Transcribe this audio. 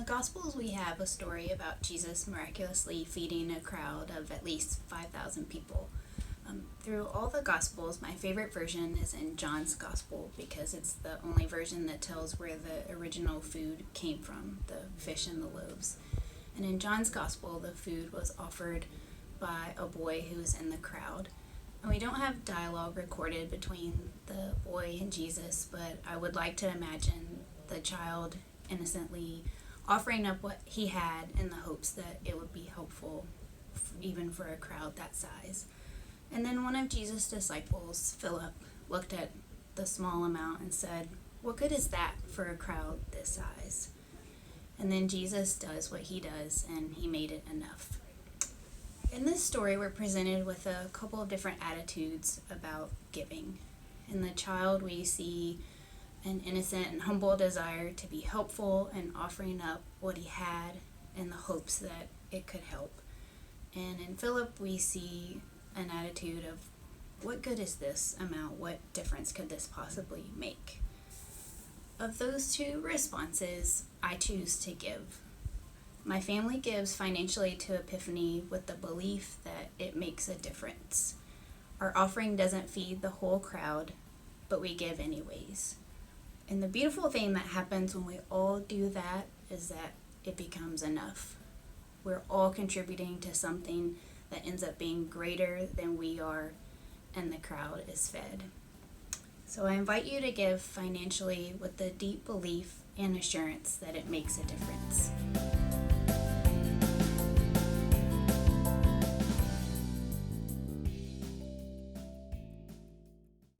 Gospels, we have a story about Jesus miraculously feeding a crowd of at least 5,000 people. Through all the Gospels, my favorite version is in John's Gospel because it's the only version that tells where the original food came from, the fish and the loaves. And in John's Gospel, the food was offered by a boy who was in the crowd. And we don't have dialogue recorded between the boy and Jesus, but I would like to imagine the child innocently offering up what he had in the hopes that it would be helpful even for a crowd that size. And then one of Jesus' disciples, Philip, looked at the small amount and said, "What good is that for a crowd this size?" And then Jesus does what he does, and he made it enough. In this story, we're presented with a couple of different attitudes about giving. In the child, we see an innocent and humble desire to be helpful and offering up what he had in the hopes that it could help. And in Philip, we see an attitude of, what good is this amount? What difference could this possibly make? Of those two responses, I choose to give. My family gives financially to Epiphany with the belief that it makes a difference. Our offering doesn't feed the whole crowd, but we give anyways. And the beautiful thing that happens when we all do that is that it becomes enough. We're all contributing to something that ends up being greater than we are, and the crowd is fed. So I invite you to give financially with the deep belief and assurance that it makes a difference.